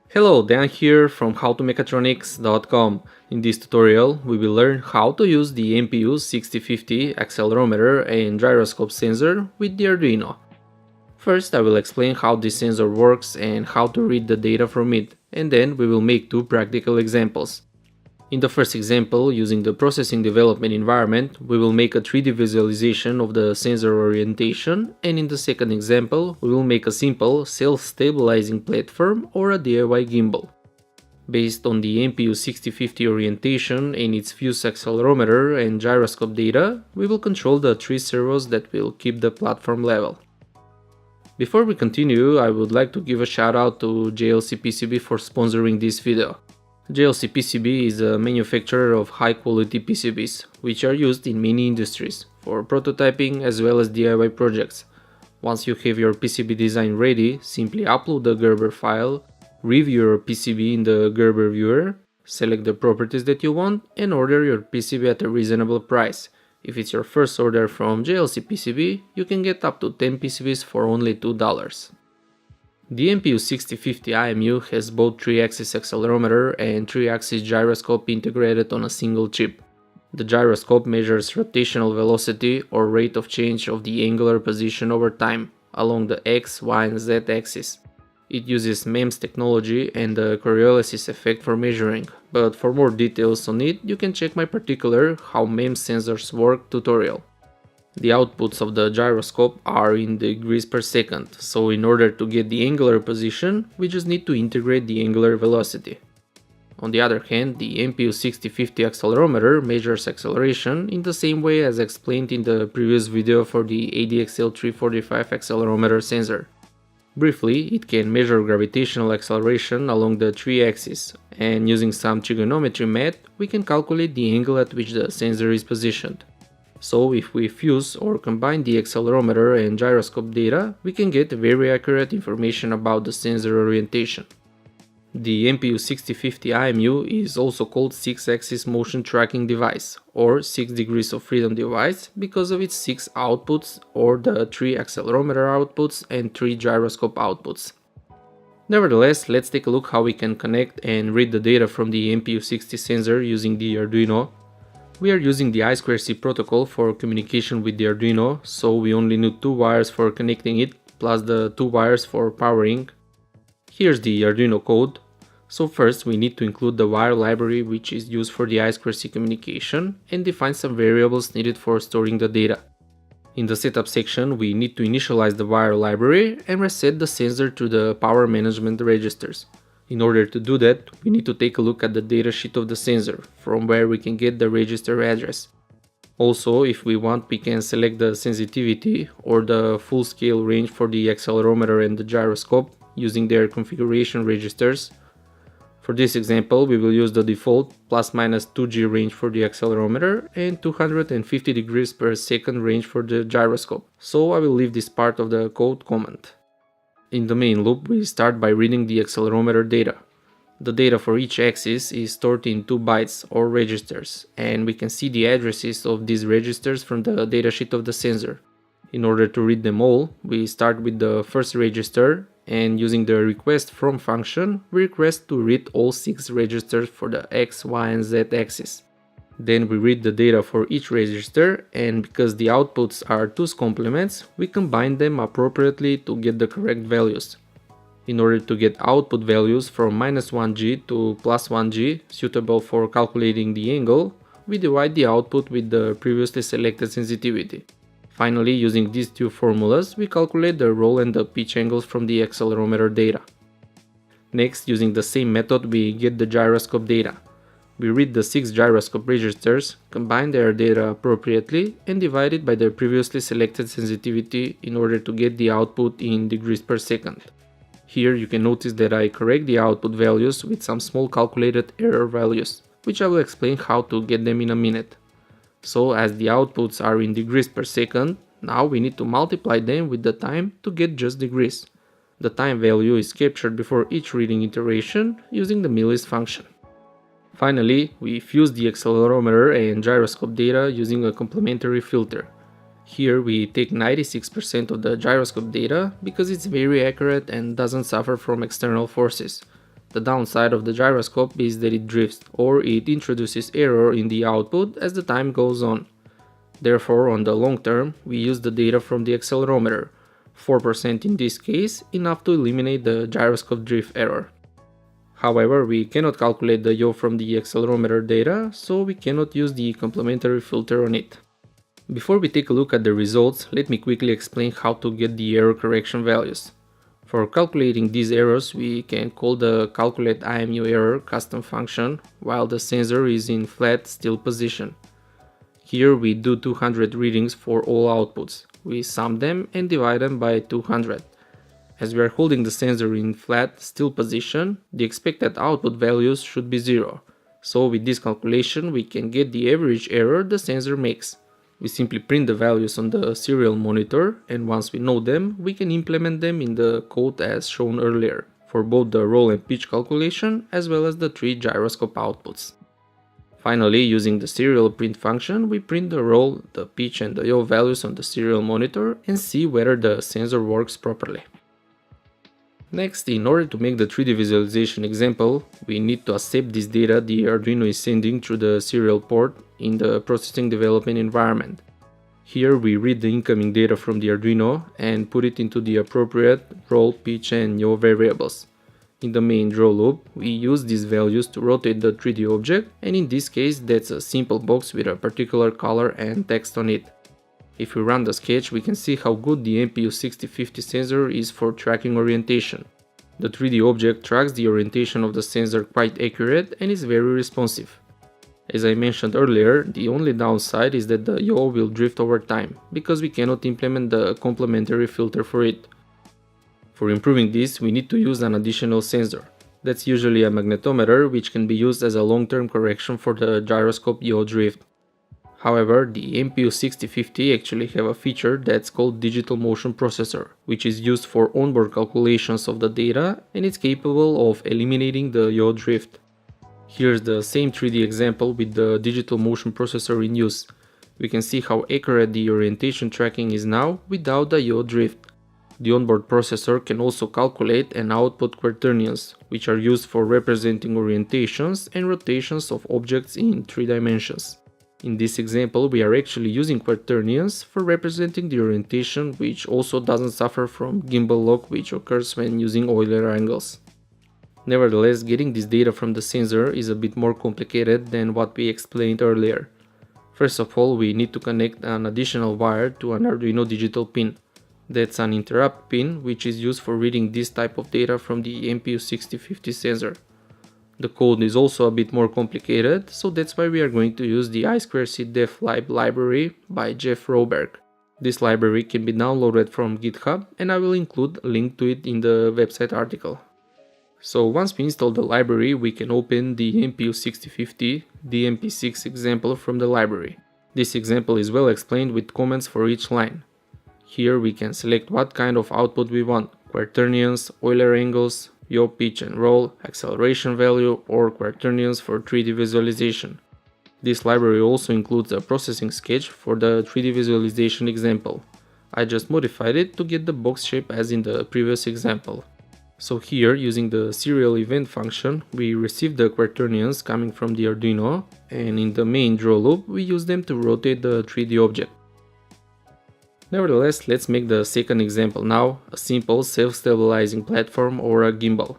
Hello, Dan here from howtomechatronics.com. In this tutorial, we will learn how to use the MPU 6050 accelerometer and gyroscope sensor with the Arduino. First, I will explain how this sensor works and how to read the data from it, and then we will make two practical examples. In the first example, using the processing development environment, we will make a 3D visualization of the sensor orientation, and in the second example, we will make a simple self-stabilizing platform or a DIY gimbal. Based on the MPU 6050 orientation and its fuse accelerometer and gyroscope data, we will control the three servos that will keep the platform level. Before we continue, I would like to give a shout out to JLC PCB for sponsoring this video. JLC PCB is a manufacturer of high-quality PCBs, which are used in many industries, for prototyping as well as DIY projects. Once you have your PCB design ready, simply upload the Gerber file, review your PCB in the Gerber viewer, select the properties that you want, and order your PCB at a reasonable price. If it's your first order from JLC PCB, you can get up to 10 PCBs for only $2. The MPU 6050 IMU has both 3-axis accelerometer and 3-axis gyroscope integrated on a single chip. The gyroscope measures rotational velocity or rate of change of the angular position over time, along the X, Y, and Z axis. It uses MEMS technology and the Coriolis effect for measuring, but for more details on it, you can check my particular How MEMS Sensors Work tutorial. The outputs of the gyroscope are in degrees per second, so in order to get the angular position, we just need to integrate the angular velocity. On the other hand, the MPU 6050 accelerometer measures acceleration in the same way as explained in the previous video for the ADXL345 accelerometer sensor. Briefly, it can measure gravitational acceleration along the 3-axis, and using some trigonometry math, we can calculate the angle at which the sensor is positioned. So if we fuse or combine the accelerometer and gyroscope data, we can get very accurate information about the sensor orientation. The MPU 6050 IMU is also called 6-axis motion tracking device or 6 degrees of freedom device because of its 6 outputs or the 3 accelerometer outputs and 3 gyroscope outputs. Nevertheless, let's take a look how we can connect and read the data from the MPU 60 sensor using the Arduino. We are using the I2C protocol for communication with the Arduino, so we only need 2 wires for connecting it, plus the 2 wires for powering. Here's the Arduino code. So first we need to include the wire library which is used for the I2C communication and define some variables needed for storing the data. In the setup section we need to initialize the wire library and reset the sensor to the power management registers. In order to do that, we need to take a look at the datasheet of the sensor, from where we can get the register address. Also, if we want, we can select the sensitivity or the full scale range for the accelerometer and the gyroscope using their configuration registers. For this example, we will use the default ±2G range for the accelerometer and 250 degrees per second range for the gyroscope, so I will leave this part of the code comment. In the main loop, we start by reading the accelerometer data. The data for each axis is stored in 2 bytes or registers, and we can see the addresses of these registers from the datasheet of the sensor. In order to read them all, we start with the first register, and using the request from function, we request to read all 6 registers for the X, Y, and Z axis. Then we read the data for each register, and because the outputs are 2's complements, we combine them appropriately to get the correct values. In order to get output values from -1G to +1G, suitable for calculating the angle, we divide the output with the previously selected sensitivity. Finally, using these two formulas, we calculate the roll and the pitch angles from the accelerometer data. Next, using the same method, we get the gyroscope data. We read the 6 gyroscope registers, combine their data appropriately, and divide it by the previously selected sensitivity in order to get the output in degrees per second. Here you can notice that I correct the output values with some small calculated error values, which I will explain how to get them in a minute. So as the outputs are in degrees per second, now we need to multiply them with the time to get just degrees. The time value is captured before each reading iteration using the millis function. Finally, we fuse the accelerometer and gyroscope data using a complementary filter. Here we take 96% of the gyroscope data because it's very accurate and doesn't suffer from external forces. The downside of the gyroscope is that it drifts, or it introduces error in the output as the time goes on. Therefore, on the long term, we use the data from the accelerometer, 4% in this case, enough to eliminate the gyroscope drift error. However, we cannot calculate the yaw from the accelerometer data, so we cannot use the complementary filter on it. Before we take a look at the results, let me quickly explain how to get the error correction values. For calculating these errors, we can call the calculate IMU error custom function while the sensor is in flat still position. Here we do 200 readings for all outputs. We sum them and divide them by 200. As we are holding the sensor in flat still position, the expected output values should be 0. So with this calculation we can get the average error the sensor makes. We simply print the values on the serial monitor, and once we know them, we can implement them in the code as shown earlier, for both the roll and pitch calculation as well as the 3 gyroscope outputs. Finally, using the serial print function, we print the roll, the pitch and the yaw values on the serial monitor and see whether the sensor works properly. Next, in order to make the 3D visualization example, we need to accept this data the Arduino is sending through the serial port in the processing development environment. Here we read the incoming data from the Arduino and put it into the appropriate roll, pitch and yaw variables. In the main draw loop, we use these values to rotate the 3D object, and in this case that's a simple box with a particular color and text on it. If we run the sketch, we can see how good the MPU 6050 sensor is for tracking orientation. The 3D object tracks the orientation of the sensor quite accurate and is very responsive. As I mentioned earlier, the only downside is that the yaw will drift over time, because we cannot implement the complementary filter for it. For improving this, we need to use an additional sensor. That's usually a magnetometer, which can be used as a long-term correction for the gyroscope yaw drift. However, the MPU 6050 actually have a feature that's called digital motion processor, which is used for onboard calculations of the data, and it's capable of eliminating the yaw drift. Here's the same 3D example with the digital motion processor in use. We can see how accurate the orientation tracking is now without the yaw drift. The onboard processor can also calculate and output quaternions, which are used for representing orientations and rotations of objects in 3 dimensions. In this example, we are actually using quaternions for representing the orientation, which also doesn't suffer from gimbal lock, which occurs when using Euler angles. Nevertheless, getting this data from the sensor is a bit more complicated than what we explained earlier. First of all, we need to connect an additional wire to an Arduino digital pin. That's an interrupt pin, which is used for reading this type of data from the MPU 6050 sensor. The code is also a bit more complicated, so that's why we are going to use the I2C-def-lib library by Jeff Roberg. This library can be downloaded from GitHub, and I will include a link to it in the website article. So once we install the library, we can open the MPU 6050 DMP6 example from the library. This example is well explained with comments for each line. Here we can select what kind of output we want: quaternions, Euler angles, yaw, pitch and roll, acceleration value, or quaternions for 3D visualization. This library also includes a processing sketch for the 3D visualization example. I just modified it to get the box shape as in the previous example. So here, using the serial event function, we receive the quaternions coming from the Arduino, and in the main draw loop we use them to rotate the 3D object. Nevertheless, let's make the second example now, a simple self-stabilizing platform or a gimbal.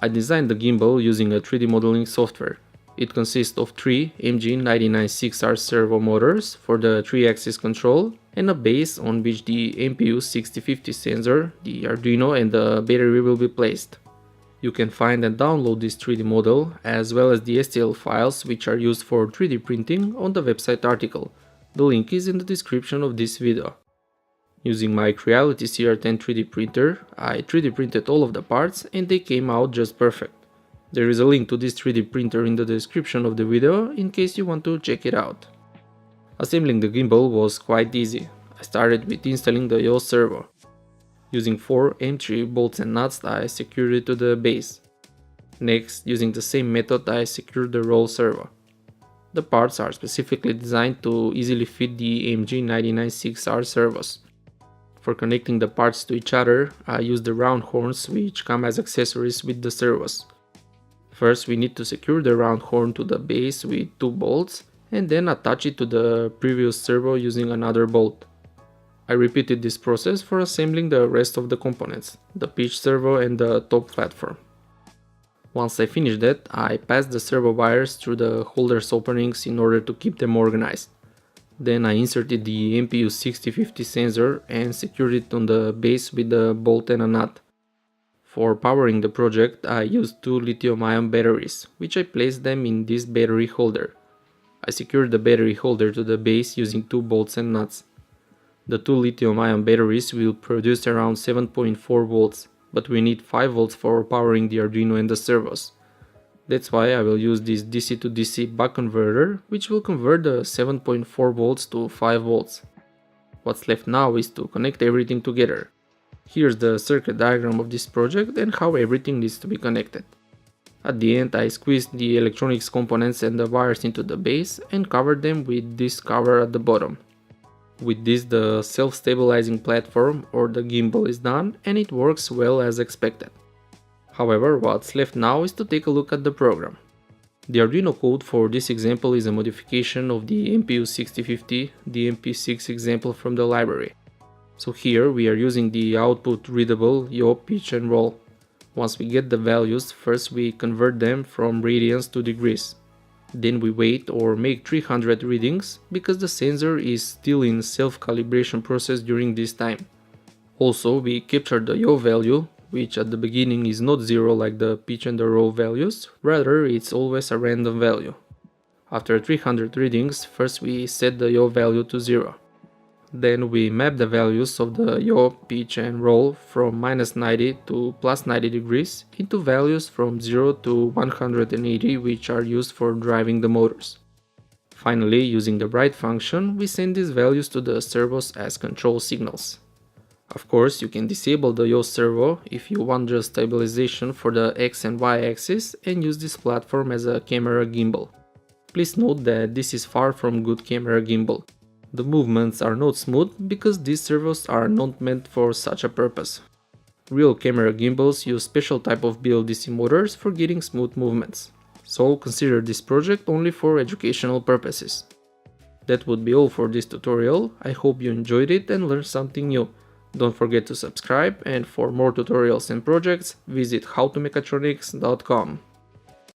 I designed the gimbal using a 3D modeling software. It consists of 3 MG996R servo motors for the 3-axis control and a base on which the MPU 6050 sensor, the Arduino and the battery will be placed. You can find and download this 3D model as well as the STL files which are used for 3D printing on the website article. The link is in the description of this video. Using my Creality CR10 3D printer, I 3D printed all of the parts and they came out just perfect. There is a link to this 3D printer in the description of the video in case you want to check it out. Assembling the gimbal was quite easy. I started with installing the yaw servo. Using 4 M3 bolts and nuts, I secured it to the base. Next, using the same method, I secured the roll servo. The parts are specifically designed to easily fit the MG996R servos. For connecting the parts to each other, I use the round horns which come as accessories with the servos. First, we need to secure the round horn to the base with 2 bolts and then attach it to the previous servo using another bolt. I repeated this process for assembling the rest of the components, the pitch servo and the top platform. Once I finished that, I passed the servo wires through the holders openings in order to keep them organized. Then I inserted the MPU 6050 sensor and secured it on the base with a bolt and a nut. For powering the project, I used 2 lithium-ion batteries, which I placed them in this battery holder. I secured the battery holder to the base using 2 bolts and nuts. The 2 lithium-ion batteries will produce around 7.4 volts, but we need 5 volts for powering the Arduino and the servos. That's why I will use this DC to DC buck converter, which will convert the 7.4 volts to 5 volts. What's left now is to connect everything together. Here's the circuit diagram of this project and how everything needs to be connected. At the end, I squeezed the electronics components and the wires into the base and covered them with this cover at the bottom. With this, the self-stabilizing platform or the gimbal is done and it works well as expected. However, what's left now is to take a look at the program. The Arduino code for this example is a modification of the MPU 6050, the MP6 example from the library. So here we are using the output readable yaw, pitch and roll. Once we get the values, first we convert them from radians to degrees. Then we wait or make 300 readings because the sensor is still in self-calibration process during this time. Also, we capture the yaw value, which at the beginning is not 0 like the pitch and the roll values, rather it's always a random value. After 300 readings, first we set the yaw value to 0. Then we map the values of the yaw, pitch and roll from -90 to +90 degrees into values from 0 to 180, which are used for driving the motors. Finally, using the write function, we send these values to the servos as control signals. Of course, you can disable the yaw servo if you want just stabilization for the X and Y axis and use this platform as a camera gimbal. Please note that this is far from good camera gimbal. The movements are not smooth because these servos are not meant for such a purpose. Real camera gimbals use special type of BLDC motors for getting smooth movements. So consider this project only for educational purposes. That would be all for this tutorial. I hope you enjoyed it and learned something new. Don't forget to subscribe, and for more tutorials and projects, visit howtomechatronics.com.